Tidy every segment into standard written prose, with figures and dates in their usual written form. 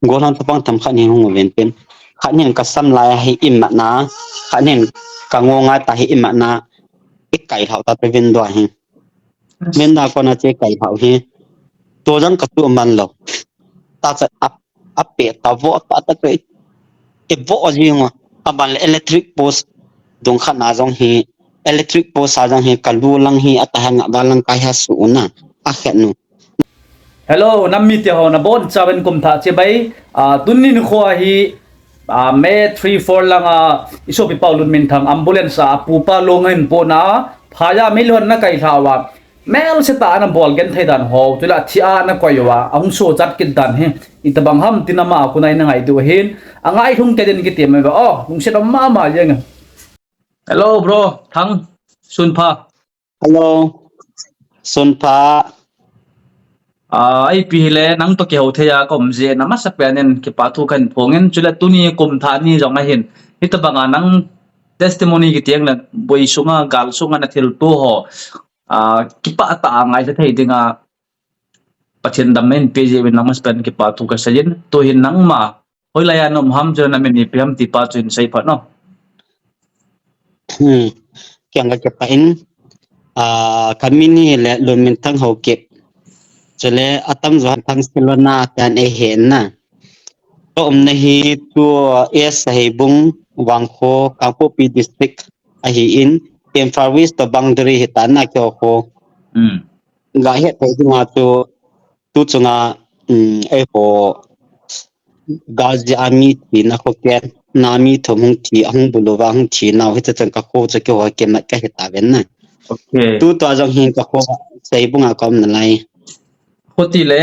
golan tapang tam khan hin hung ven pen khan hin ka sam lai hi im na khan hin ka ngonga ta hi im na kai thau ta pe vin do hi men na ko na che kai thau hi to jang ka tu man lo ta cha ap pe ta vo ta pe e vo ji ngo aban electric post dong khan na jong hi electric post sa jang hi kalu lang hi atahan nga balang kai ha su na a khet nu hello nammi te ho na bon chaven kum tha che bai tunin kho hi me 3-4 langa iso pi paulun min thang ambulance a pupa longen po na phaya milon na kai thawa mel se ta na bol gen thai dan ho tula thia na koywa ahung so chat kin dan he itabang ham tinama kunai na ngai du hin angai thung te den ki te me ba oh lung se ma ma jeng hello bro thang sun pha hello sun pha ai pi le nang to ke ho theya kom je na ma sa panen ke pa thu kan phongen chula tuni kum tha ni jong a hin itabanga nang testimony ki tiang la boi sunga gal sunga na thil tu ho ki pa ta ngai sa thei dinga pathin damen pj win namas pen ki pa thu ka sajin to hin nang ma hoila ya nom ham jo na men ni pm ti pa chin sai pha no kyang ka pa in kamini le lon min thang ho ke chale atam zo thang silona tan e hen na to na hi tu es hai bung wangkho kapo pi district a hi in tem farwis to bangdri hitan na kyo ko ga he te ma tu chunga e ho gazi ami ti na ko ke nami thomung ti ang bulova ang ti na hi chang ka ko cha kyo ke na ka hita ben na okay tu to jong hin ka ko sei bunga kom na lai hoti le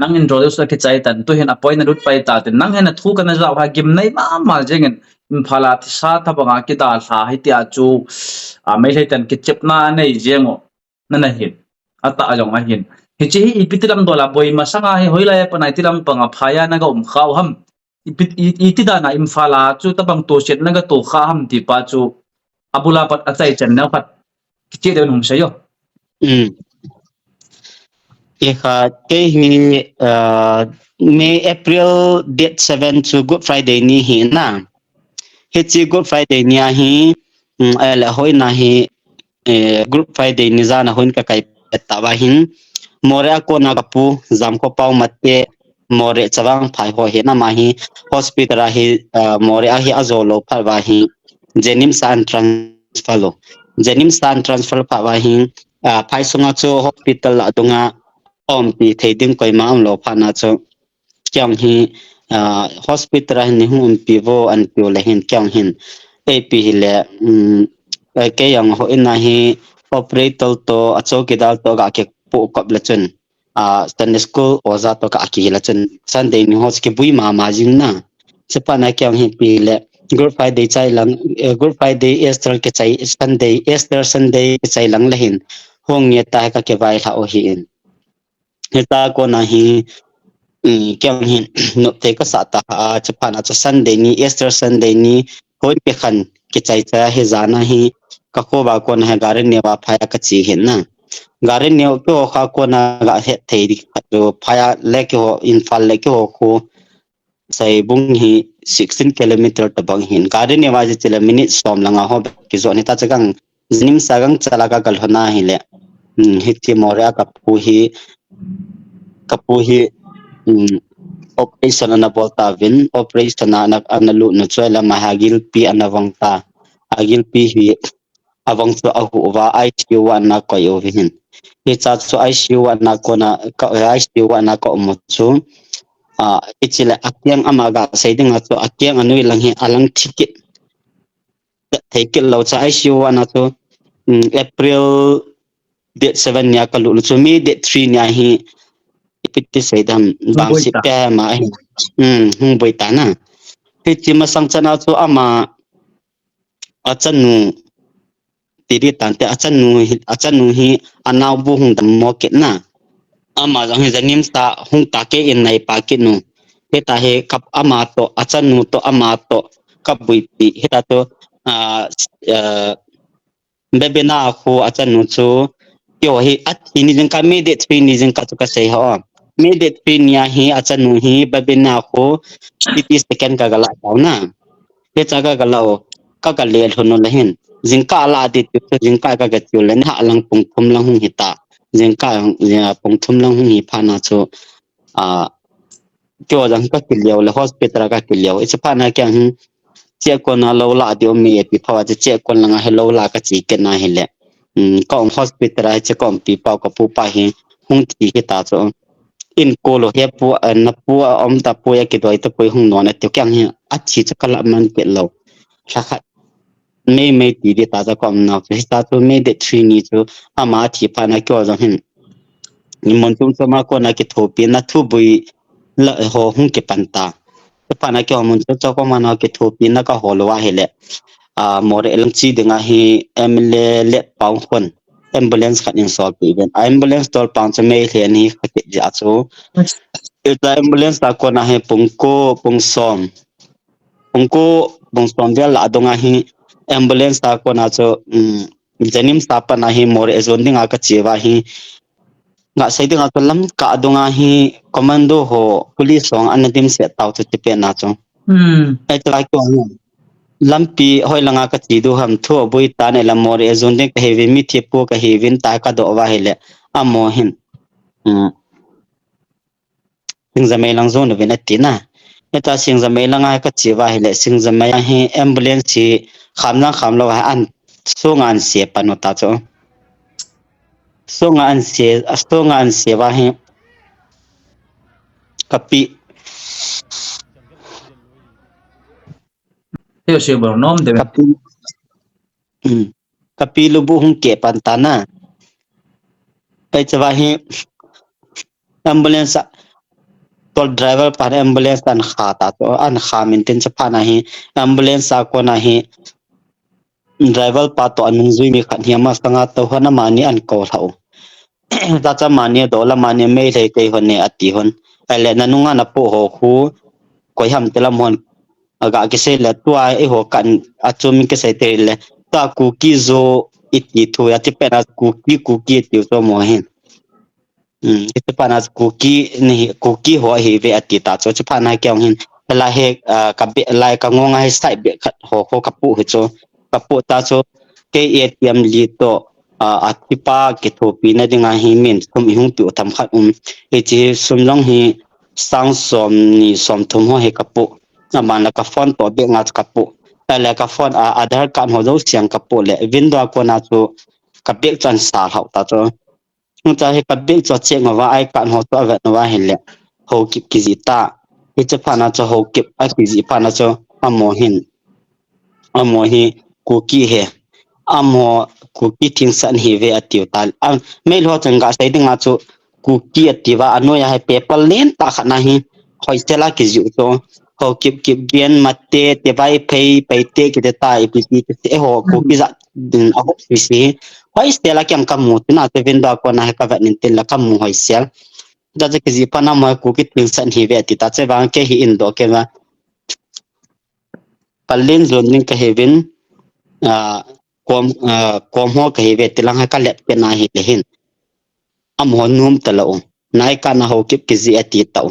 nang introduce la ke chai tan to hen appoint na lut pai ta ten nang hen thu kana jaw ha gim nei ma jengen phala thi sa tha banga ki ta tha hi tia chu mai lai tan ki chep na nei jengo na na hin ata ajong a hin hi chi ipitilam dola boi ma sanga hi hoila pa nai tilam panga phaya na ga khaw ham itida na im phala chu tabang to set na ga to kha ham ti pa chu abula pat achai chan na pat ki che de num sayo ke hi May April date 7 to Good Friday ni hi na hi chi Good Friday ni hi la hoi na hi Good Friday ni za na hoin ka kai ta wa hin more ko na kapu jam ko pau matte more chawang phai ho he na ma hi hospital a hi more a hi azolo phar wa hi jenim san transfer pha wa hi phai sunga chu hospital adunga om pi theding koi ma lo phana chu kyang hi hospital ni hum pi vo an pi le hin kyang hin ap le ke yang ho ina hi operator to acho ki dal to ga ke pu kap la chun Sunday school oza to ka ki la chun Sunday ni hos ke bui ma jing na sepa na kyang hi pi le Good Friday chai lang Good Friday Easter ke chai Sunday Easter Sunday ke chai lang la hin hong ye ta ka ke vai tha o hi in heta ko na hi kyang hin no te ka sa ta chapa na cha Sunday ni Easter Sunday ni hoi pe khan ke chai cha he zana hi ka ko ba ko na garin ne wa phaya ka chi hin na garin ne ko kha ko na ga he thei di to phaya le ke ho infal le ke ho ko sai bung hi 16 kilometer to bang hin garin ne wa je chila minute som langa ho ki zo ni ta chagang nim sagang chala ka kal hona hi le hichi moria kapu hi operation na bolta vin operation na analu no chola mahagil pi anawangta agil pi hi awang chu ahu wa ICU na ko yo hin hi cha chu ICU na ko na ka ICU na ko mo chu ichila akyang amaga seidinga chu akyang anui lang hi alang thikit thekil lo cha ICU na chu April date 7 nya ka lu chu mi date 3 nya hi ipiti seidam bang sipa ma hung boi ta na hi chi ma sang chana chu ama achanu tiri tante achanu hi anaw bu hung dam mo ke na ama jang hi janim ta hung ta ke in nai pa ke nu he ta he kap ama to achanu to ama to kap bui pi he ta to bebe na ko achanu chu yo hi at ni jing ka me de 3 ni jing ka chu ka sei ha me det pinya hi achanu hi babina ko city second ka gala tauna pe chaga galao ka le thono lahin jingka la ti jingka ka ga chulen ha lang pung thum lang hung hita jingka pung thum lang hung hi phana chu a kyo jang ka kilyo le hospital ka kilyo ichi phana kyang che ko na lo la dio me pi phawa che ko langa hello la ka chi ke na hele kom hospital che kom pi pa ko pu pa hi hung ti hi ta cho in ko lo he pu na pu om ta pu ya ki doi ta pu hung no na te kyang hi a chi cha kala man ke lo kha kha me ti di ta cha kom na ke ta to me de tri ni chu ama thi pa na kyo jang hin ni mon tum sa ma ko na ki tho pi na thu bui la ho hung ke pan ta pa na kyo mon cho ko ma na ki tho pi na ka ho lo wa hele more elang chi dinga hi emle le pau khon ambulance khat in sol pi ben ambulance tol pang che me hle ni khati ja chu eta ambulance ta ko na he pung som dia la donga hi ambulance ta ko na chu janim sa pa na hi more ezon dinga ka chewa hi nga sai dinga to lam ka donga hi commando ho police song anadim se taw chu ti pe na chu eta ko lampi hoi langa ka ti du ham tho bui ta ne la more ezon de ka heavy mi thi pu ka hevin ta ka do wa hele amo hin sing za mai lang zon de na ti na eta sing za mai langa ka chi wa hele sing za mai hi ambulance chi kham lo ha an so ngan se pano ta cho so ngan se wa hi kapi Theo siêu bảo nom de kapi kapi lu bu hung ke pan ta na pai cha wa hi ambulance tol driver par ambulance an khata to an khamin tin cha phana hi ambulance a ko na hi driver pa to anung zui mi khan hiama sanga to hana mani an ko thau ta cha mani do la mani me le te hone ati hon ale na nunga na po ho khu ko ham te la mon aga ke se la tua e ho kan achumi ke se te le ta ku ki zo iti thu ya ti pe na ku ki ti so mo hin ito pa na kuki ho hi ve ati ta cho pa na kyang hin la he ka be la ka ngonga he sai be khat ho kapu hu cho kapu ta cho ke atm li to ati pa ke tho pi na dinga hi min thum hi hung pi tham khat e chi sum long hi sang som ni som thum ho he kapu amana ka phone to be nga kapu la ka phone aadhar card ho zo siang kapu le window ko na cho ka be chan sa hau ta cho ta he ka bil cho che ngawa ai kan ho to va nawa hele ho kip kizita e che phana cho ho kip a kizi phana cho amo hi kuki he amo kuki tin san hi ve atiu tal mail ho changa sai dinga cho kuki ativa ano ya he paper len ta khana hi hoi chela kizi to ho kip bien matte te vai pei te ki ta ipc te ho kuki za din a ho si hoi stela kyam kam mu na te vinda ko na ka va nin tel kam mu hoi sel da je ki pa na mo ku ki tin san hi ve ti ta che bang ke hi in do ke ma palin zon ning ka hevin kom ho ka hi ve tilang ha ka le pe na hi le hin am ho num talo nai ka na ho ki zi ati tau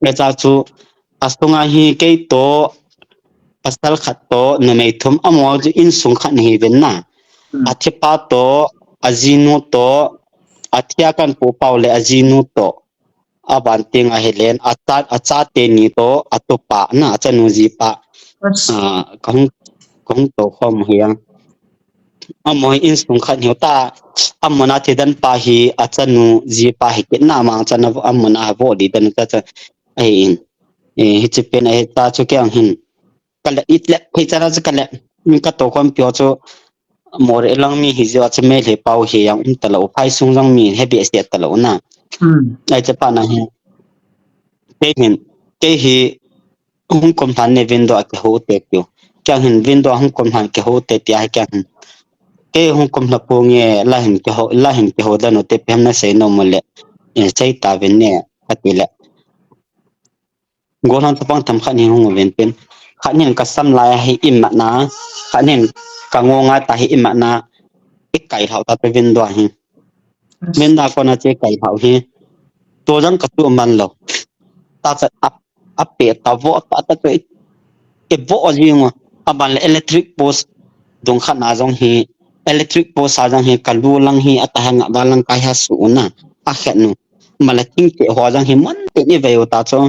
me cha chu astunga hi ke to pasal khat to na mai thum amo in sung khat hi ven na athepa to azinu to athia kan po paule azinu to abanting a helen acha te ni to atopa na chanu ji pa kong to khom hiang amoi in sung khan hiota amona the dan pa hi achanu ji pa hi ke na ma chana amona vo di dan ka cha ai in hi che pen ai ta chu kyang hin kala itle phei chara cha kala mi ka to khom pyo chu more elang mi hi jo che me le pau he yang talo phai sung jang mi he be se talo na ai che pa na hi ke hi hung kom than ne window ke ho te pyo kyang hin window hung kom than ke ho te ti ai kyang ke hung kom na po nge la hin ke ho da no te pem na se no mo le chei ta ven ne atile go han tapang tham khan hi hung ven pen khan hin ka sam la hi im na khan hin ka ngonga ta hi im na ik kai thau ta pe window hi window ko na che kai thau hi to jang ka tu man lo ta sa up pe ta vo ta pe e vo ji ngo aban electric post dong khat na jong hi electric post sa jang hi kalu lang hi atah nga dalang kai ha su na a khat nu mala ting te ho jang hi man te ni ve ta cho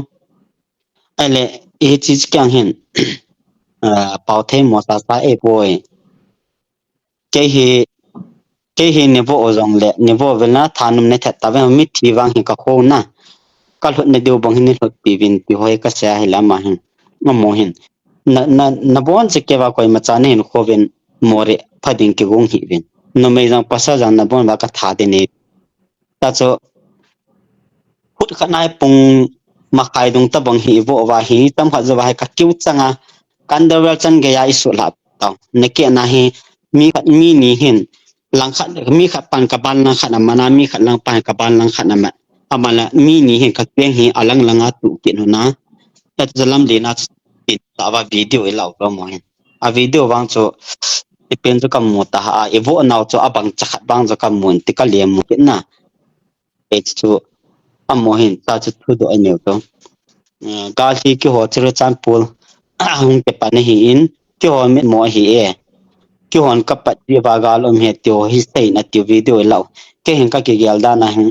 ale e chi kyang hin pau the mo sa sa e boy ke hi ne vo ojong le ne vo velna thanum ne that ta ve mi thi wang hi ka kho na kal hot ne deu bang hin hot pi vin pi hoi ka sa hi lama hin mo hin na bon che ke wa koi ma cha ne hin kho ven more phading ke gong hi vin no me jang pasa jang na bon ba ka tha de ne ta cho hut khanai pung ma khai dung ta bang hi vo wa hi tam kha zo wa ka kyu changa kan da wel chan ge ya isu la ta ne ke na hi mi ni hin lang khat mi khat pan ka ban lang khat na mana mi khat lang pan ka ban lang khat na ma amala mi ni hin ka teng hi alang langa tu ke no na ta zalam de na ta wa video e lau ka mo hin a video wang cho pen cho kam mo ta a evo naw cho abang chakhat bang cho kam mun ti ka lem mo ke na e chu amo hin ta chu thu do aneu to ka hi ki ho chro chan pul hung te pa ne hi in ki ho mi mo hi e ki hon ka pat ti ba ga lom he tyo hi sei na ti video e lau ke hin ka ki gel da na hin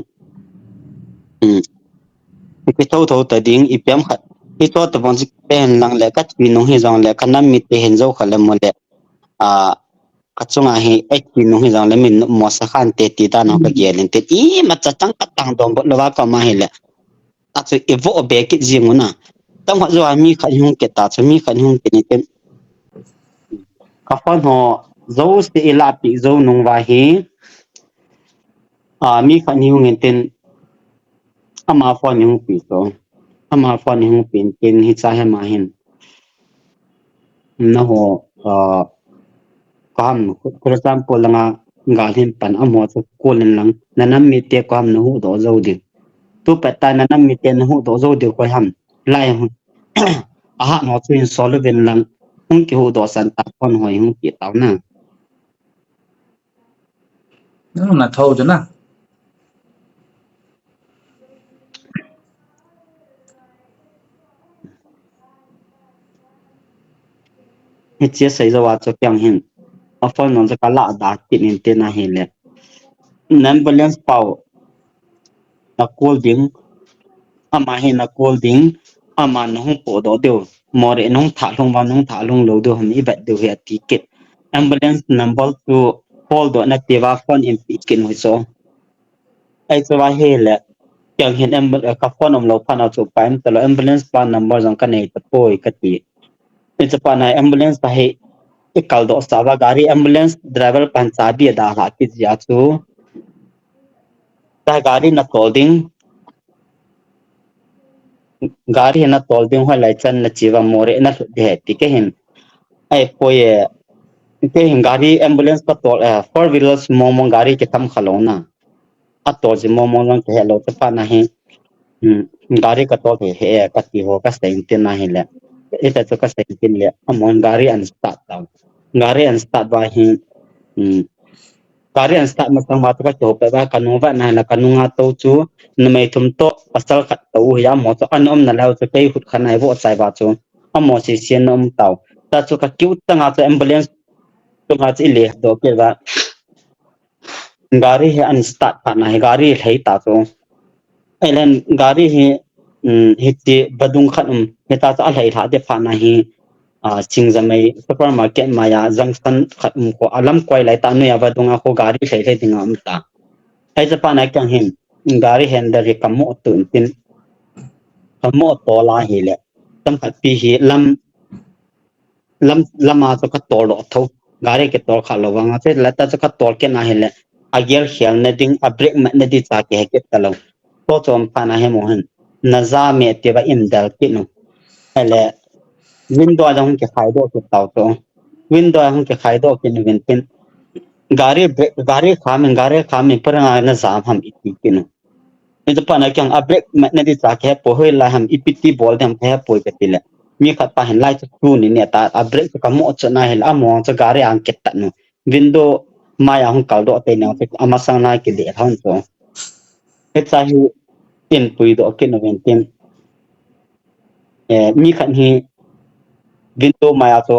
ki tho tho ta ding I pem khat ki to ta bon pen lang le ka ti no hi jong le ka nam mi te hen zo khala mo le a ka chunga hi ai ti no hi jong le min mo sa khan te ti da no ka gelin te I ma cha chang ka tang dong bo lo wa ka ma hi le a chu evo be ki jinguna tam ha zo mi kha hung ke ta chu mi kha hung ke ni ke ka fa no zo se ila pi zo nung wa hi mi kha ni hung ten ama fa ni hung pi so ama fa ni hung pin ken hi cha he ma hin na ho kam for example langa galhin pan amo chu kolen lang nanam mi te kam no hu do zo di tu pata nanam mi te no hu do zo di ko ham lai hu aha no chu in solven lang hung ki hu do san ta kon hoi hung ki taw na nó là thâu chứ na he che sai zo wa chu pyang hin a phone no cha kala da tin in te na hi le nan balance pau na cool ding ama he na cool ding ama no hu po do deu more nong tha long lo do hum I bat do he ticket ambulance number to call do na te wa phone in kin ho so ai so wa he le kyang hin ambulance ka phone om lo pha na chu paim talo ambulance pa number jong ka nei ta poi ka ti ni cha pa na ambulance pa he ikal do sa wa gari ambulance driver pan cha bi da ha ki ja chu ta gari na holding gari na holding ho lai chan na chiwa more na de ti ke hin ai poi ke hin gari ambulance pa tol four wheelers mo gari ke tham khalo na a to ji mo long ke lo cha pa na he gari ka to ke he ka ti ho ka stein tin na he le ita chu ka stein tin le amon gari an start ta gari an start ba hi gari an start ma sang ma to ka to pa ba kanu ba na la kanu nga to chu na mai thum to pasal khat to ya mo to an om na lau chu kai hut khanai bo chai ba chu amo si sian om taw ta chu ka kiu ta nga chu ambulance tu nga chi le do ke ba gari he an start pa na he gari hlei ta chu elen gari he he ti badung khanum he ta cha hlei tha de pha na hi chingzamai supermarket maya junction khatum ko alam koi lai ta nu ya badunga ko gari hlei hlei dinga am ta ai cha pa na kyang hin gari handle ri kamo tu tin kamo to la hi le tam khat pi hi lama cho ka to lo tho gari ke to kha lo wanga che la ta cho ka to ke na hi le agel khial na ding a break ma na di cha ke ta lo to chom pa na he mo hin na za me te ba im dal ki no ele window jong ke khai do ke taw to window jong ke khai do ke ni win pin gari kham par na za ham iti ki no ni to pa na kyang a break ma na di cha ke po hoi la ham ipiti bol dam ke po ke ti le mi khat pa hen lai chu ni ne ta a break ka mo cha na hel a mo cha gari ang ke ta no window ma ya hong kal do te na ama sang na ke de han so he cha hi in pui do ke no ventin mi khan hi window maya to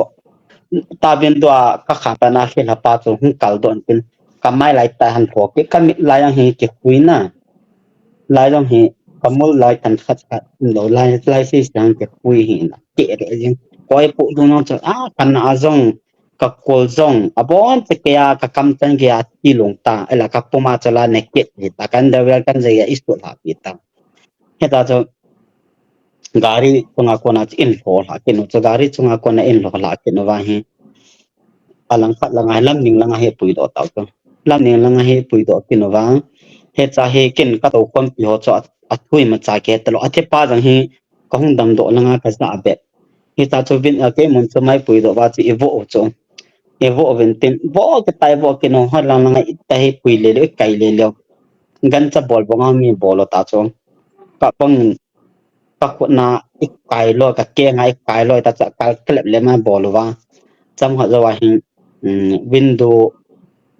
ta window ka khata na khel pa to hun kal don tin kamai lai ta han tho ke kam lai yang hi ke kuina lai long hi kamul lai tan khat khat lo lai si sang ke kui hi na ke re jing koi pu du no cho kan azong ka kol zong abon te ke ya ka kam tan ge ya ti long ta ela ka puma chala ne ke ta kan da wel kan je ya isu la pi ta he ta cho gari chunga kona in ho la ke no cho gari chunga kona in lo la ke no wa hi alang khat langa lam ning langa he pui do ta to lam ning langa he pui do ke no wa he cha he ken ka to kom pi ho cho a thui ma cha ke talo a the pa jang hi ka hung dam do langa ka sa be he ta cho vin a ke mon cho mai pui do wa chi evo o cho evo ven tin bo ke tai bo ke no ha langa i ta he pui le le kai le le gan cha bol bo nga mi bolo ta cho ka pang ka ko na ik kai lo ka ke ngai kai lo ta cha ka klep le ma bol wa cham ha zo wa hi window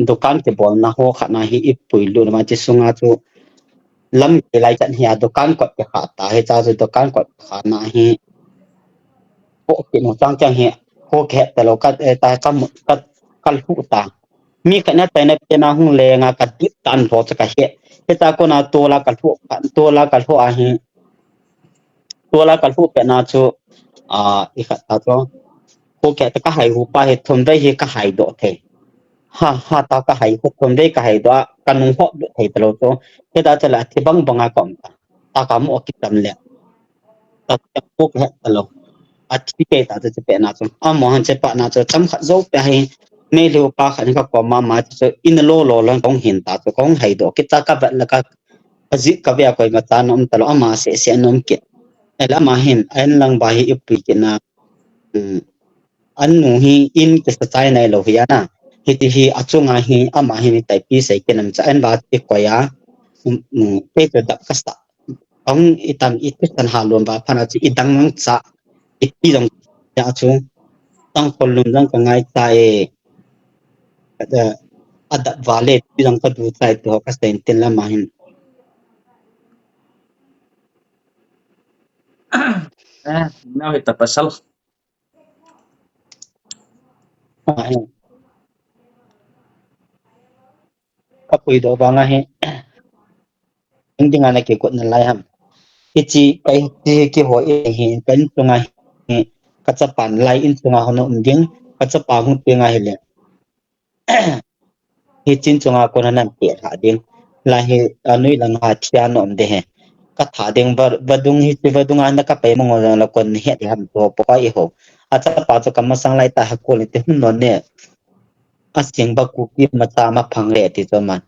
dukan ke bol na ho khana hi ipui lu ma chi sunga chu lam ke lai chan hi dukan ko ke kha ta he cha chu dukan ko khana hi po ke no chang chang hi ho ke ta lo ka ta kam ka kal hu ta mi khana ta na pe na hu le nga ka ti tan ho cha ka he ta ko na to la kal hu a hi to la kal hu pe na chu I kha ta cho ho ke ta ka hai hu pa he thom dai he ka hai do the ha ta ka hai ko kon dei ka hai do kanung ho do thei tlo to ke da chala thi bang banga kom ta ka mo ki tam le ta ko ke tlo a thi ke ta che pe na chu a mo han che pa na chu cham kha zo pe hai me lu pa kha ni ka ko ma chu in lo lang kong hin ta chu kong hai do ki ta ka ba la ka azi ka bia ko ma ta nom tlo ama se nom ke ela ma hin an lang ba hi ipi ke na an nu hi in ke sa chai nai lo hi na hiti hi achunga hi ama hi tai pi sei kenam cha an ba ti ko ya pe pe da kasta ong itam itan halon ba phana chi idang ng cha ipi dong ya chu tang kolum dang ka ngai ta da ada vale pi dang ka du chai to ka sen tin la ma hin now hit the pasal ka pui do ba nga he ding ana ke ko na lai ham ichi kai ti ki ho hi kan tunga hi ka cha pan lai in tunga hono ding ka cha pa hu pe nga hele hi chin chunga ko nan pe ha ding la hi anui lang ha thia nom de he ka tha ding badung hi ti badung an ka pe mong la kon he de ham to po ka i ho a cha pa cha kam sang lai ta ha ko le te hun non ne a sing ba ku ki ma ta ma phang le ti to man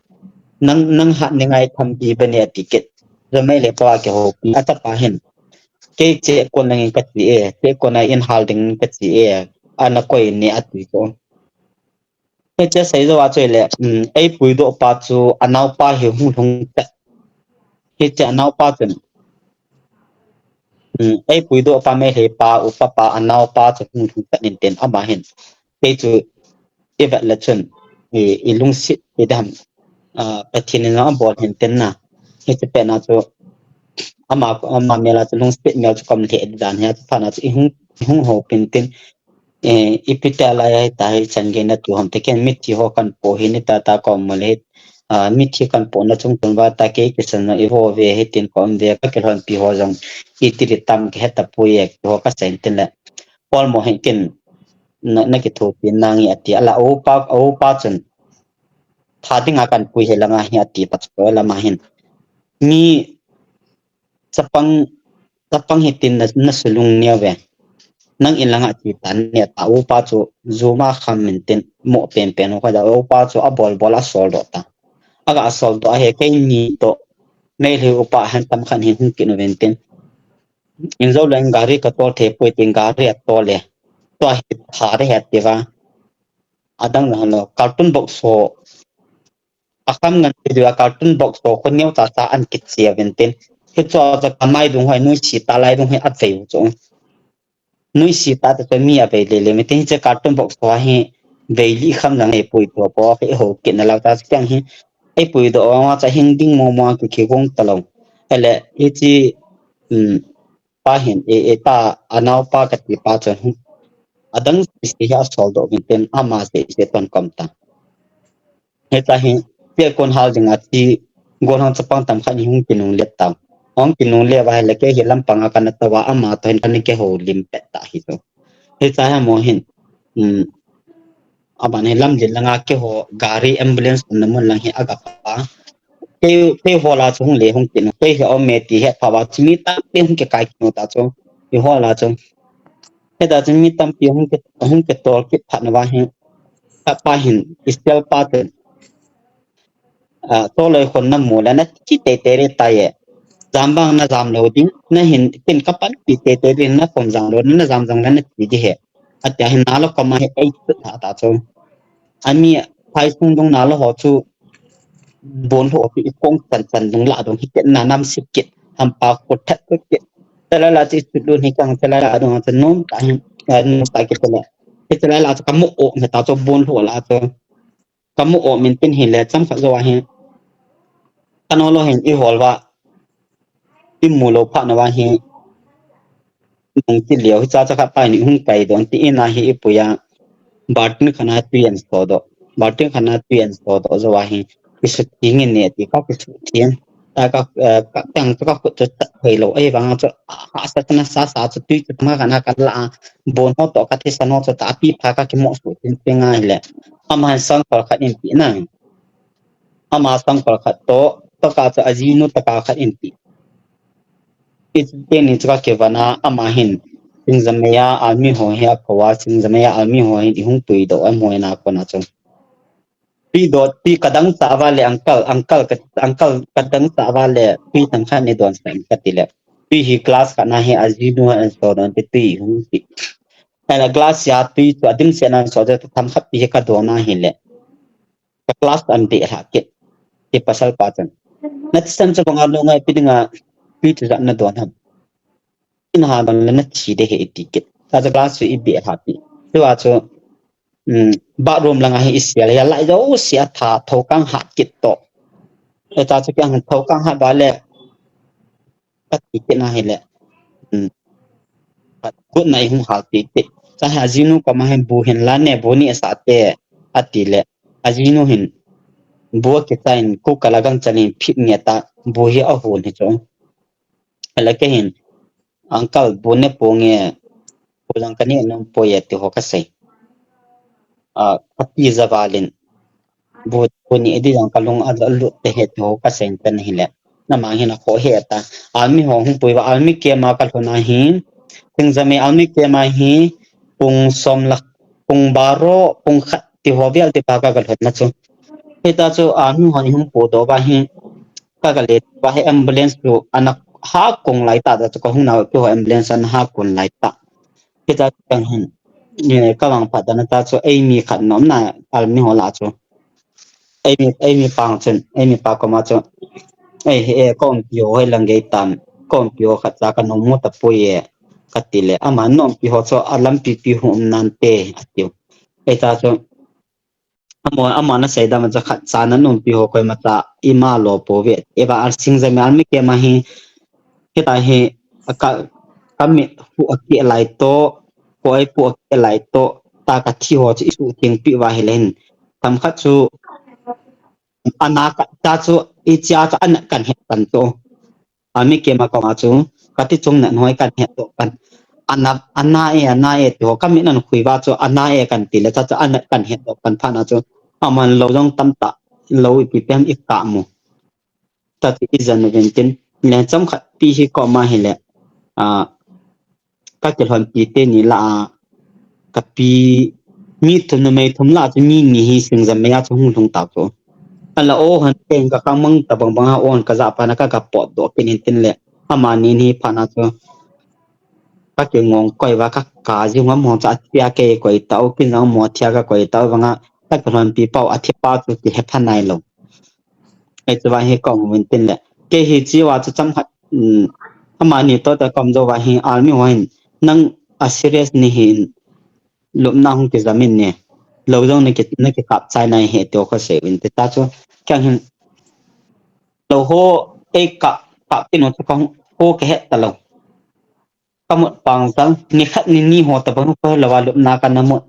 nang ha ni ngai tham bi ba ne ticket rồi mai le pa ke ho a cha pa hen ke che ko nang ka ti ke ko na in hal ding ka ti ana ko ni a ti ko cái chế xảy ra chơi lệ ấy bùi độ ba chú anh nào ba hiểu hung hung tệ cái chế anh nào ba chân ấy bùi độ ba mấy hệ ba u ba anh nào ba chú hung hung tệ nên tiền âm mà hiện cái chú cái vật là chân cái lung xịt cái đam bắt thiên nó bỏ hiện tiền na cái chế bên nào chú âm mà mẹ là chú lung xịt mẹ chú cầm thể đàn hết pha nào chú hung hung hồ bên tiền ipitala ya tahi changena tu hom teken mithi ho kan po hini ta ko male mithi kan po na chung tung ba ta ke kisan i ho ve hetin kom de ka kelhon pi ho jong itiri tam ke heta po ye ho ka sentin la pol mo hekin na ke thu pin nangi ati ala o pa chun thading akan pui helanga hi ati pat ko la ma hin mi sapang hitin na sulung nia ve nang in langa chi tan ne ta u pa chu zuma kham min tin mo pen pen ko da u pa chu a bol a sol do ta aga sol do he ke ni to nei le u pa han tam khan hin kin ven tin in zo leng gari ka to the poi tin gari to le to he tha re he te wa adang na no cartoon box so akam ngan te wa cartoon box to ko neu ta an kit sia ven tin he cho cha kamai dung hoi nu chi ta lai dung he at fei chu nuôi xịt ta tới mi à về để mình thấy cái carton box của he về lý khăm rằng ấy bùi của bò cái hồ kiện là ta chẳng he ấy bùi đó mà cha hình đinh mò mò cái kia cũng tao ele iti pa hin ta anau pa ka ti pa chen adang si ya sol do bin ama se ton komta heta hin pe kon hal dinga ti gon han chapang tam khan hung kinung let tam ong kinung le ba le ke hilam panga kana tawa ama to hin kan ke ho lim pe ta hi to heta ha mo hin aban lam jil langa ke ho gari ambulance na mun lang hi aga pa ke hola chung le hung tin ke he o me ti he phawa chimi ta pe hung ke kai kino ta chung ke hola chung he da chimi tam pi hung ke tol ke phan wa hin pa hin istel pa te to le khon na mu la na chi te re ta ye zambang na zam lo ding na hin tin ka pan pi te rin na kom zam lo na zam zang na ti di he atya hin na lo ko ma he ai ta chung ami phai sung dong na lo ho chu bốn hộ bị công tần đúng lạ đúng hiện là năm sự kiện hàm pa cột thắt cái kiện thế là chỉ sự luôn hiện càng thế là đúng là nôm tại cái thế là cái mộ người ta cho bốn hộ là cho cái mộ mình tin hiện là trong phải rồi hiện anh nói là hiện y hộ là y mù lô phát là hiện mong chỉ liều cho các bạn những cái đó thì na hiện bây giờ bartin khana tuyển số đó bartin khana tuyển số đó rồi hiện cái sự tiếng này thì có cái sự tiếng các tăng các cái thời lâu ấy và cho hạ sát na sát sát cho tuy mà khana cái là bốn họ tổ cái thế nó cho ta pi phá các cái mẫu số tiếng ngay lệ ama sang phải khát in pi này ama sang phải khát to cái cho azinu cái khát in pi ít tiền thì cho cái vana ama hin sinh zamaya almi ho he akwa sinh zamaya almi ho hi hung pui do am ho na ko na chong pi kadang sa va le uncle kadang sa va le pi tang khan ni don sang katile pi hi class kana he azinu and so don ti hung pi ala class ya pi to adim se na so da tham khat pi ka do na hi le class an ti ha ke pasal pa chan na sam cha bang lo ngai pi dinga pi tu na don ham in ha ban na chi de he ticket ta za class i be ha pi tu a cho ba room langa hi isia ya lai do sia tha tho kang ha kit to e ta cho kang tho kang ha ba le ta ticket na hi le gut nai hung ha ti ti sa ha jinu ka ma hen bu hen la ne bo ni sa te ati le ajinu hin bo ke tain ku kala gang chani phit nge ta bo hi a hol ni cho ala ke hin uncle bone ponge pulang kani nang poye ti ho ka sei ati zavalin bo poni edi jang kalung lu te he ho ka sei tan hi le na ma hin ko he ta almi ho hung poi wa almi ke ma kal hona hi ting zame almi ke ma hi pung som lak pung baro pung khat ti ho vial ti pa ka kal hot na chu eta chu almi ho hung po do ba hi ka ka le ba he ambulance ru anak ha kong lai ta da ko hung na ko ambulance an ha kon lai ta kita kang hin ni ka wang pa da na ta chu ai mi khat nom na al mi ho la chu ai mi pang chen ai mi pa ko ma chu ai he kon pio he lang ge tam kon pio khat cha ka nom mo ta pu ye ka ti le ama nom pi ho chu alam pi hum nan te atiu ai ta chu ama na sai da ma cha khat cha na nom pi ho ko ma ta ima lo po ve e ba ar sing za ma mi ke ma hi ke ta he ka mi pu aki lai to koi pu aki lai to ta ka thi ho chi su ting pi wa helen tam khat chu ana ka ta chu i cha cha an kan he kan to ami ke ma ko ma chu ka ti chung na noi kan he to kan ana e to ka mi nan khui wa chu ana e kan ti le cha cha an kan he to kan pha na chu aman lo jong tam ta lo pi pem ik ka mu ta ti izan ven tin le cham khat pi hi ko ma hi le các cái phần pi tên ni là cái pi mi thum na mai thum la chu mi hi sing zam ya chu hung thung ta chu ala o han ten ka kang mang ta bang bang on ka za pa na ka pot do pin tin le ama ni ni pa na chu các cái ngong koi wa ka ka ji ngam mo cha pia ke koi tau kin ngam mo thia ka koi tau wanga các cái phần pi pau a thi pa chu ti he phan nai lo ai chu wa he kong min tin le ke hi chi wa chu cham hat ama ni to ta kom do wa hi army hoin nang a serious ni hin lum na hung ke zamin ne lo jong ne ke kap chai nai he to kho se win te ta chu kyang hin lo ho e ka cặp tin nó con ô cái hết tao lâu có một bằng rằng ni khát ni hồ tập nó phải là vào lúc nào cái nào một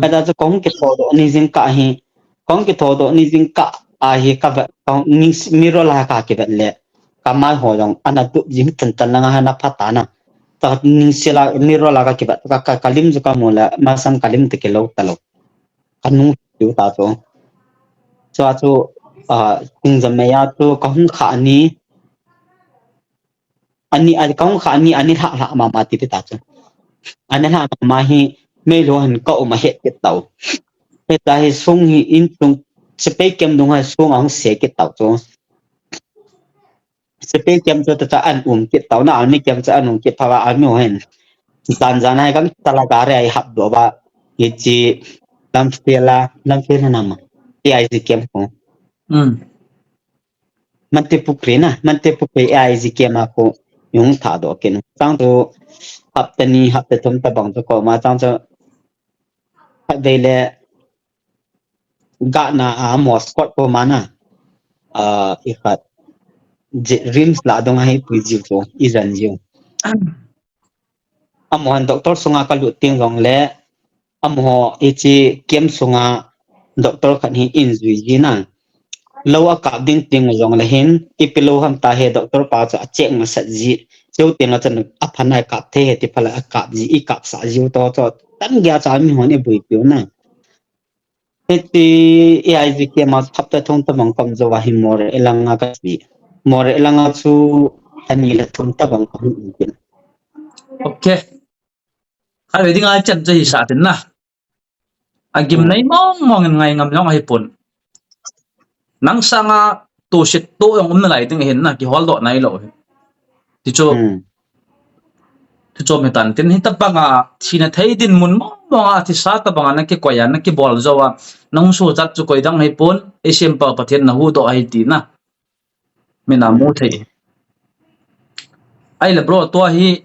cái đó con cái thọ độ ni riêng cả hi con cái thọ độ ni riêng cả hi cái vật con ni miro là cả cái vật lệ cái mai hồ rằng anh đã tụ dính tận tận là anh đã phát tán à ta ni sila miro là cái vật cái kalim cho cái mula masam kalim thì cái lâu tao lâu cái nung chịu ta cho cùng dầm mày cho con khả ni ani con khả ni ani hạ mà tí ta cho anh ha mà hi mê lo han cậu mà hết cái tàu cái tai sung hi in tung space kem đúng hay sung ông sẽ cái tàu cho space kem cho ta ăn cái tàu nào anh kem cho ăn cái phá anh mua hen dan dan hay kan talaga re hab do ba yichi lam fela nama ai gì kem ko man te pukri ai gì kem ko yung tha do ken tang to hab te thum ta bang to ko ma tang cho đây là gã na Moscow ko mana ikat rims la dong hai puji ko izan jiu amohan doctor sunga ka luting rong le amho ichi kem sunga doctor khan hi injui jina lawa ka ding ting rong le hin ipilo ham ta he doctor pa cha chek ma sat ji cheu ting chan aphanai ka the he ti phala ka ji I ka sa jiu to cho tan gya cha mi hone bui piu na eti ai ji ke ma thap ta thong ta bang kam zo wa hi more elanga ka bi more elanga chu ani la thum ta bang kam in okay khai về tiếng Anh chân chơi sao thế na agim này mong ngày ngầm nhau hay pun nang sanga tu shit tu yang lại tiếng hiện na ki hol do nai lo thì cho mình tận tin hita banga thina thấy din mun mong thì sa ta banga na ki koya na ki bol zo nang su chat chu koi dang hay pun asian pa pathian na hu do ai ti na mình làm mu thei ai là bro to hi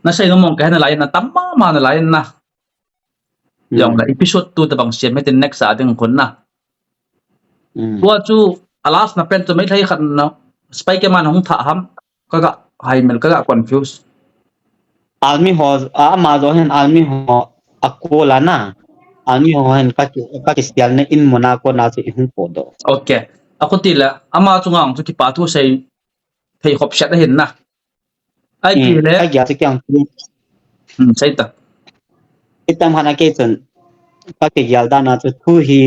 na sai mong cái này lại na tắm mà nó lại na dòng là episode 2 ta bang xem mấy next sa ding kon na tua chu alas na pen to mấy thấy khăn nó spike man hong tha ham ka hai mel ka confuse army ho ma zo hen army ho akola na army ho hen ka kistial na in monaco na chi hung po do okay ako tila ama chu ngang chu ki pa thu sei thei khop shat hin na ai ki le ka ya chi kyang sai ta itam hana ke chun ka ke yal da na chu thu hi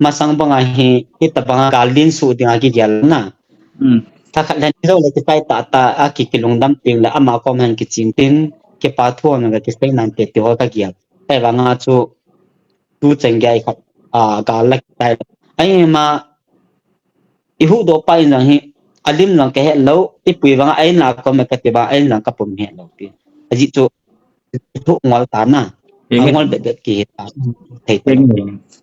masang banga hi ita banga kalin su dinga ki yal na ta khat lan zo le kai ta a ki kilung dam ting la ama ko man ki ching tin ke pa thu na ke sai nan te ti ho ka gyal ai banga chu tu cheng gai khat ga lak tai ai ma I hu do pa in hi alim lang ke hello I pui banga ai na ko me ka ti ba ai lang ka pum he lo ti aji chu thu ngol ta na ngol be ki ta thei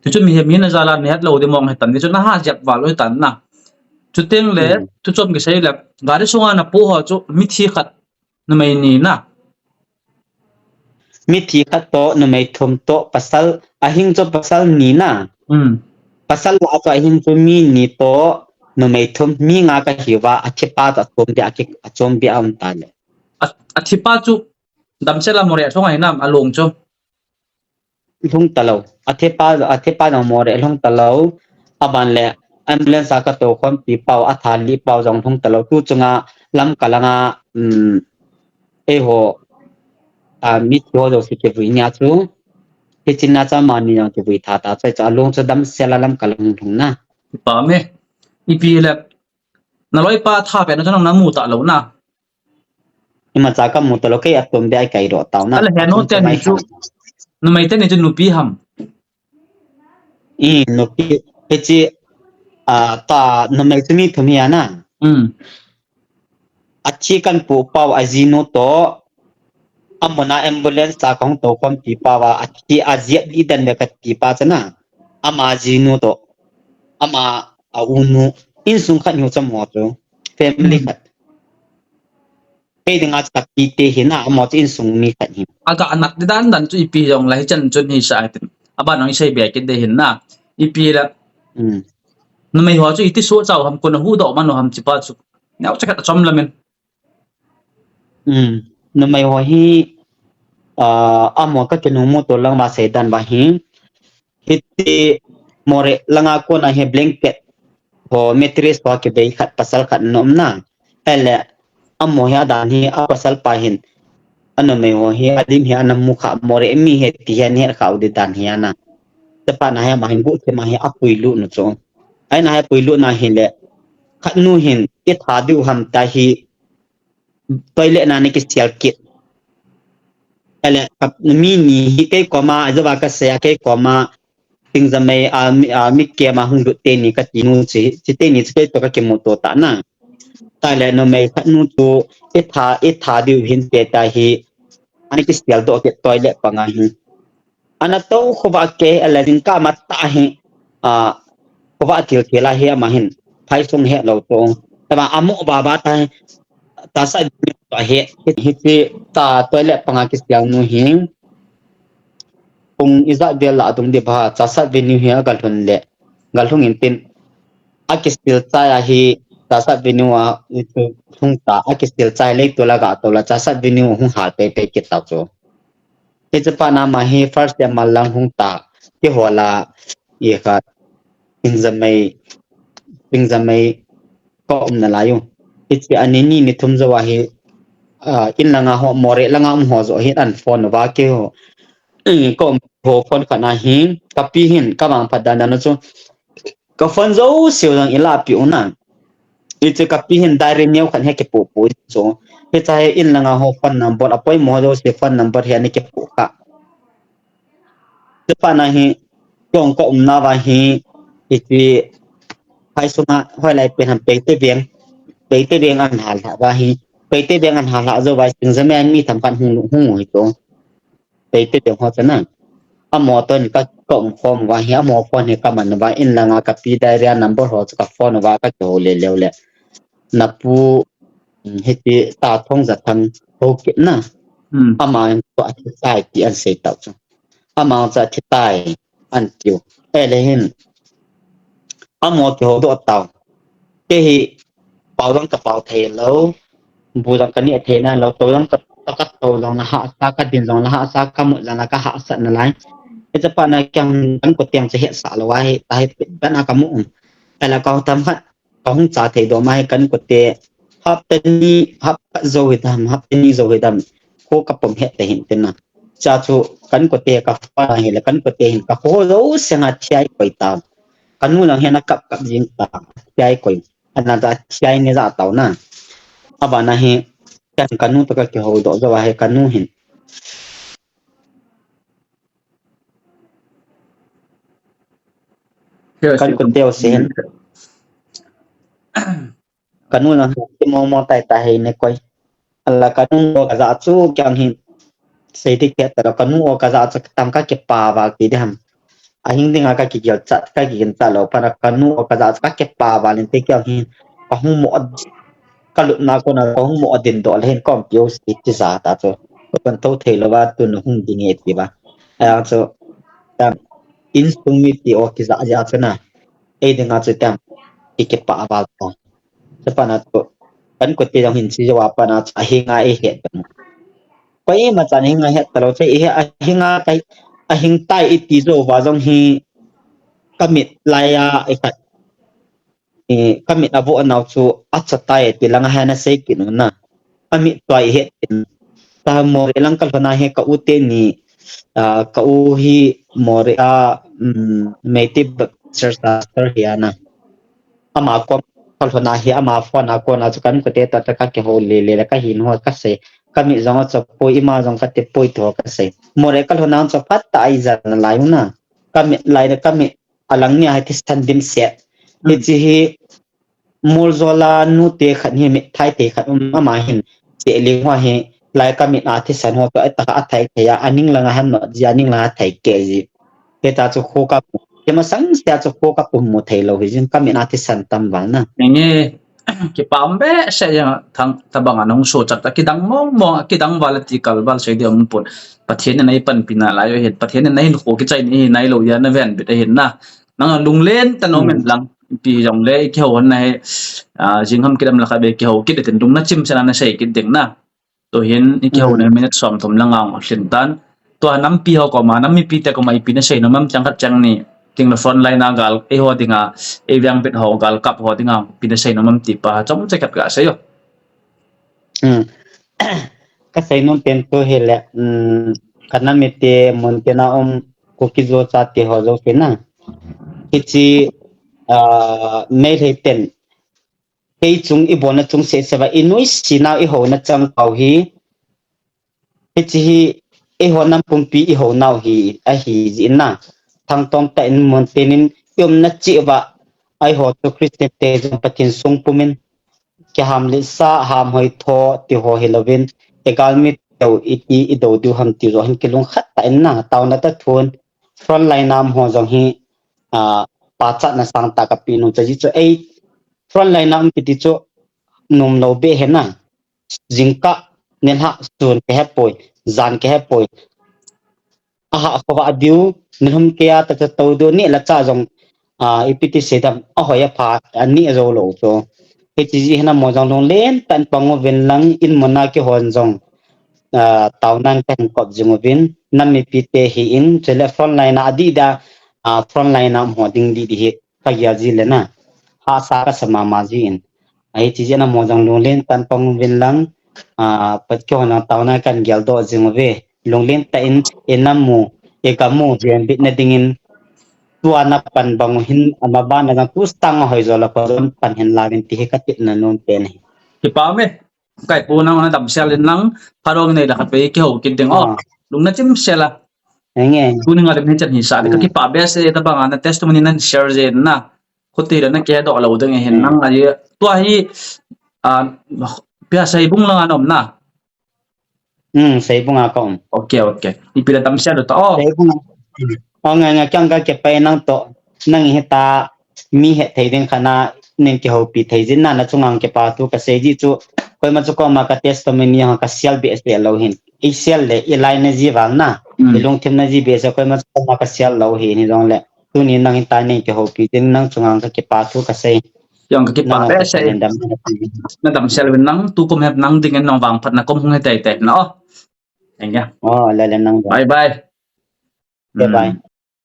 tu chu mi na zala ne hat lo de mong tan chu na ha jap wa lo tan na chu teng le tu chom ke sei la gari sunga na po ho chu mi thi khat na mai ni na mi thi khat to na mai thum to pasal ahing cho pasal ni na pasal la cho ahing cho mi ni to na mai thum mi nga ka hiwa achipa ta tom dia ki achom bi am ta le achipa chu dam se la more thong ai nam along chu lung talo athepa na more lung talo aban le ambulance ka to khom pi pau athali pau jong thong talo tu chunga lam kalanga e ho mi ho do si ke vi nya chu he chinna cha mani yang ke vi tha ta cha long cha dam sela lam kalang thong na pa me ipi le na loi pa tha pe na chang na mu ta lo na ima cha ka mu talo ke atom dai kai ro taw na ala he no te ni chu no mai te ni chu nu pi ham no pi he chi ta no mai tumi thumi ana achi kan pu pau azino to amona ambulance ta kong to kom pi pawa achi azia di dan me ka pi pa chana ama azino to ama unu in sung khan hu cham mo to family khat pe dinga cha pi te hina mo in sung mi khat hi aga anak dan dan chu ipi jong lai chan chun hi sa tin aba nang sei be ke de hin na ipi la nó mày hóa cho ít số cháu ham con hu độ mà nó ham chỉ ba chút nếu chắc là chấm là mình no mai ho hi amo ka kenu mo to lang ba sedan ba hi hiti more langa ko na he blanket ho mattress ho ke be khat pasal khat nom na ele amo ya dan hi a pasal pa hin ano mai ho hi adim hi anam mukha more mi he ti han he ka udi dan hi ana tepa na ha ma hin bu ke ma hi apui lu no cho ai na ha pui lu na hin le khat nu hin ke tha du ham ta hi toilet na ni ke sial kit ele mi ni hi ke ko ma za ka se ke ko ma ting za mai mi ke ma hung du te ni ka ti nu chi te ni ke to ka ke mo to ta na ta le no mai khat nu tu e tha du hin pe ta hi ani ke sial do ke toilet pa nga hi ana to kho ba ke ele din ka ma ta hi ko ba til ke la he ma hin phai sung he lo to ta ba amu ba ba ta sa to he hi ta toilet pa nga ke sial nu hi kung iza bela atum de ba cha sa venue hi gal thon le gal thong in tin akistil cha ya hi cha sa venue a thung ta akistil cha le to la ga to la cha sa venue hung ha pe pe ke ta cho te cha pa na ma hi first ya mal lang hung ta ke hola ye ka ping zamai ko na la yu ti ani ni thum zo wa hi in langa ho more langa ho zo hi an phone wa ke ho ko ho phone kana hi kapi hin ka bang padana no chu ka phone zo siu lang ila pi una itu kapi hin direct new kan he ke pu so he chai in langa ho phone number apoi mo zo se phone number he ni ke pu ka te pa na hi kong ko na wa hi ti hai sunga hoi lai pen ham pe te biang an hal ha wa hi pe te biang an hal ha zo wa sing zame an mi tham kan hung hi to pe te biang ho chana amo to ni ka kong form wa hi amo phone he ka man wa in langa ka pi diary number ho ka phone wa ka to le na pu heti ta thong za thang ho ke na ama to a sai ti an se ta chu ama za thi tai an tiu ele hin amo ke ho do tao ke hi pau dang ka pau the lo bu dang ka ni the na lo to dang ka to long na ha sa ka din long na ha sa ka mu la ka ha sa na lai e cha pa na kyang kan ko tiang che he sa lo wa he ta he ba na ka mu ala ka tam ha ka hung cha the do mai kan ko te hap tani hap zo hi dam ko ka pom he te hin te na cha chu kan ko te ka fa he la kan ko te hin ka ho zo senga chai koi ta kanu lang he na kap jing ta chai koi ana da chai ne za tau na aba na he kan kanu to ka ke ho do zo wa he kanu hin kan ko te o sen kanu lang he mo tai ta he ne koi ala kanu ka za chu kyang hin sei ti ke ta kanu o ka za chu tam ka ke pa wa ki de ham ahing dinga ka ki gyal chat ka ki ta lo para kanu o ka za ka ke pa wa len te kyang hin ka hu mo ka lu na ko na ka hu mo din do len kom pyo si ti za ta chu kan to the lo wa tu no hung ding e ti ba a chu tam in sung mi ti o ki za ja chu na e dinga chu tam ki ke pa wa ko sa pa na to kan ko ti jang hin si wa pa na ahinga e he pai ma chan hinga he talo che e ahinga tai ahing tai iti zo wa jong hi kamit laya e khat kamit avo anau chu acha tai ti langa hana sei kinu na ami twai he ta mo elang kal na he ka ute ni ka u hi more a native searcher hiana ama ko kal na hi ama phone a ko na chu kan ko te ta ka ke ho le ka hin ho ka se kami zong cha poi ima zong ka te poi to ka se more kal na cha phat ta ai za na lai na kami lai na kami alang nya ha ti standim se ni chi hi mol zola nu te khat hi me thai te khat ma hin se le wa he lai kami na ti san ho to ta a thai ke ya aning langa han no ji aning la thai ke ji te ta chu kho ka ke ma sang se chu kho ka pu mo thai lo hi jin kami na ti san tam wang na nge ki pambe se ya thang tabang anong so chat ki dang mo ki dang valati kal bal se di om pon pathen nei pan pina la yo het pathen nei ho ki chai ni nai lo ya na ven bit hen na nang lung len ta no men lang pi jong le ki ho na jing ham kidam la ka be ki ho kid tin dung na chim sana na sei kid ding na to hin ki ho na minute som thom la ngang hrin tan to nam pi ho ko ma nam mi pi te ko mai pi na sei no mam chang khat chang ni ting la front line na gal e ho dinga e vyang bit ho gal kap ho dinga pi na sei no mam ti pa chong che kat ga se yo ka sai non pen to hele kana mete mon tena ko ki zo cha te ho zo pe na kichi nei le ten ei chung I bona chung se se ba inui sina I ho na chang pau hi kichi hi e ho nam pumpi I ho nau hi a hi jin na thang tom ta in mon tenin yom na chi ba ai ho to christian te jam patin sung pumin ke ham le sa ham hoi tho ti ho helovin egal mi to I do du ham ti ro han ke lung khat ta in na taw na ta thon front line nam ho jong hi pa cha na sang ta ka pi nu cha ji cho ei front line nam pi ti cho num lo be he na jingka nen ha sun ke he poi zan ke he poi aha ko ba diu nen hum ke ya ta to do ni la cha jong ipiti se dam a hoya pha ani zo lo cho ke chi ji hena mo jong long len tan pango ven lang in mona ke hon jong tau nang ten kop jung vin nam mi pi te hi in telephone line adi da front line am ho ding di hi ka ya ji le na ha sa ka sama ma ji in ai chi ji na mo jong long len tan pango ven lang pat ko na tau na kan gel do jung ve long len ta in enam mu e ka mu jen bit na ding in tuana pan bang hin amaba na tu stang hoi zo la ko pan hin la bin ti ka tit na non pen ki pa me kai pu na dam sel nang parong nei la ka be ki ho kid ding lung na chim sela nge tu ni ngar ni chan hi sa ka ki pa be se da bang na testimony nan share je na khuti ra na ke do lo dang hen nang ai to hi pia sai bung lang anom na sai bunga kom okay ipila dam sel to sai bunga nga kyang ka ke pa nang to nang he ta mi he thei den khana nen ke ho pi thei jin na na chungang ke pa tu ka se ji chu koi ma chu ko ma ka testimony ha ka sial be se lo hin I sial le I lai na ji wal na I long them na ji be se koi ma chu ma ka sial lo hi ni dong le tu ni nang ta nen ke ho pi den nang chungang ka ke pa tu ka se yang ka ki pa be se na dam sel nang tu kom hep nang ding en nong wang phat na kom hung he tai tai na engya la nang bye bye bye